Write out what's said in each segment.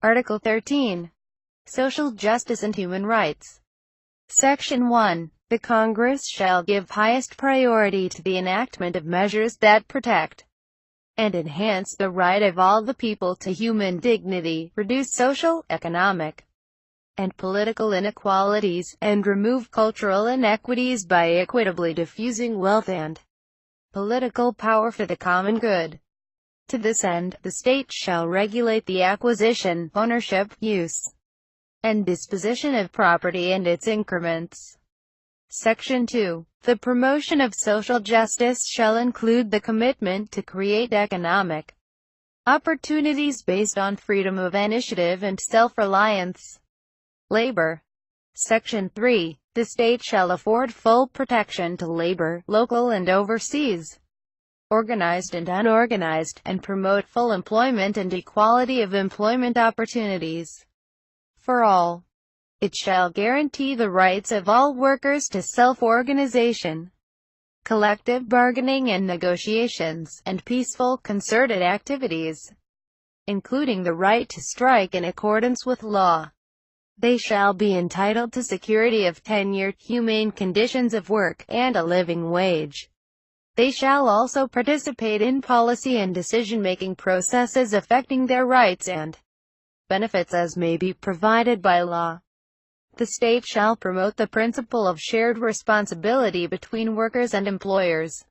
Article 13. Social Justice and Human Rights. Section 1. The Congress shall give highest priority to the enactment of measures that protect and enhance the right of all the people to human dignity, reduce social, economic, and political inequalities, and remove cultural inequities by equitably diffusing wealth and political power for the common good. To this end, the state shall regulate the acquisition, ownership, use, and disposition of property and its increments. Section 2. The promotion of social justice shall include the commitment to create economic opportunities based on freedom of initiative and self-reliance. Labor. Section 3. The state shall afford full protection to labor, local and overseas, organized and unorganized, and promote full employment and equality of employment opportunities for all. It shall guarantee the rights of all workers to self-organization, collective bargaining and negotiations, and peaceful, concerted activities, including the right to strike in accordance with law. They shall be entitled to security of tenure, humane conditions of work, and a living wage. They shall also participate in policy and decision-making processes affecting their rights and benefits as may be provided by law. The state shall promote the principle of shared responsibility between workers and employers,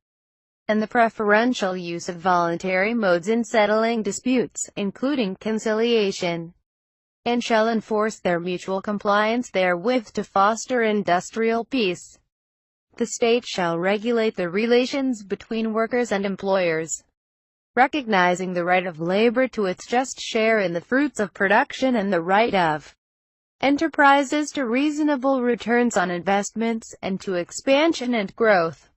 and the preferential use of voluntary modes in settling disputes, including conciliation, and shall enforce their mutual compliance therewith to foster industrial peace. The state shall regulate the relations between workers and employers, recognizing the right of labor to its just share in the fruits of production and the right of enterprises to reasonable returns on investments, and to expansion and growth.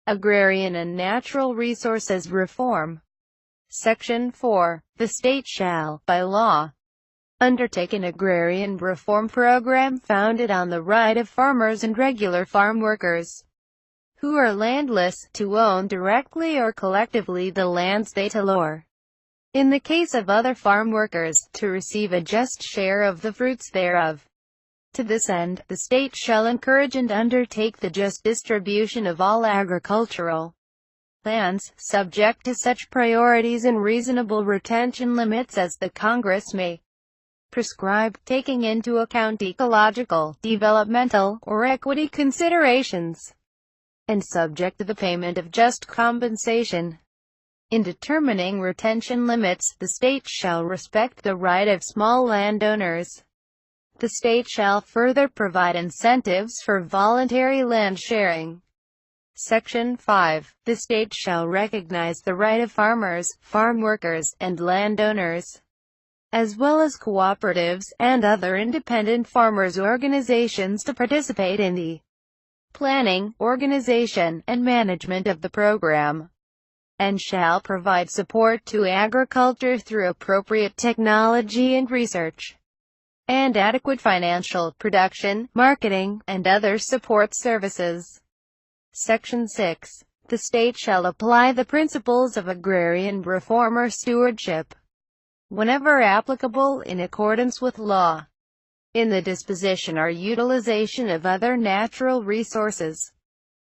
Agrarian and natural resources reform. Section 4. The state shall, by law, undertake an agrarian reform program founded on the right of farmers and regular farm workers who are landless, to own directly or collectively the lands they till, or, in the case of other farm workers, to receive a just share of the fruits thereof. To this end, the state shall encourage and undertake the just distribution of all agricultural lands, subject to such priorities and reasonable retention limits as the Congress may prescribe, taking into account ecological, developmental, or equity considerations, and subject to the payment of just compensation. In determining retention limits, the state shall respect the right of small landowners. The state shall further provide incentives for voluntary land sharing. Section 5. The state shall recognize the right of farmers, farm workers, and landowners, as well as cooperatives, and other independent farmers' organizations to participate in the planning, organization, and management of the program, and shall provide support to agriculture through appropriate technology and research, and adequate financial, production, marketing, and other support services. Section 6. The state shall apply the principles of agrarian reform or stewardship, whenever applicable, in accordance with law, in the disposition or utilization of other natural resources,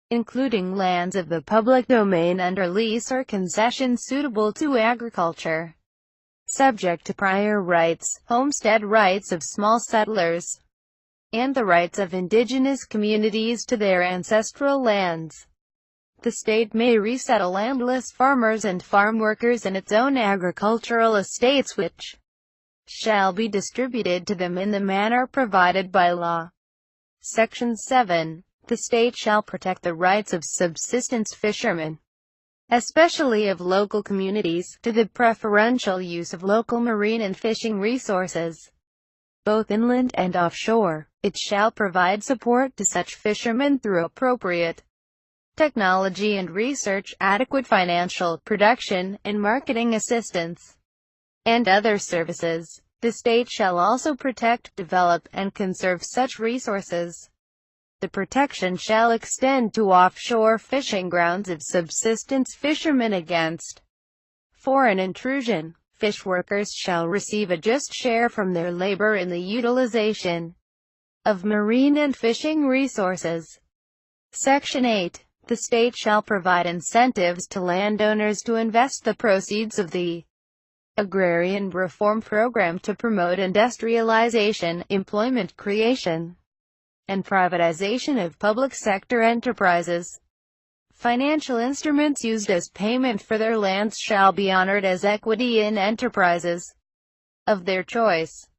including lands of the public domain under lease or concession suitable to agriculture, subject to prior rights, homestead rights of small settlers, and the rights of indigenous communities to their ancestral lands. The state may resettle landless farmers and farm workers in its own agricultural estates, which shall be distributed to them in the manner provided by law. Section 7. The state shall protect the rights of subsistence fishermen, especially of local communities, to the preferential use of local marine and fishing resources, both inland and offshore. It shall provide support to such fishermen through appropriate technology and research, adequate financial, production, and marketing assistance, and other services. The state shall also protect, develop, and conserve such resources. The protection shall extend to offshore fishing grounds of subsistence fishermen against foreign intrusion. Fish workers shall receive a just share from their labor in the utilization of marine and fishing resources. Section 8. The state shall provide incentives to landowners to invest the proceeds of the agrarian reform program to promote industrialization, employment creation, and privatization of public sector enterprises. Financial instruments used as payment for their lands shall be honored as equity in enterprises of their choice.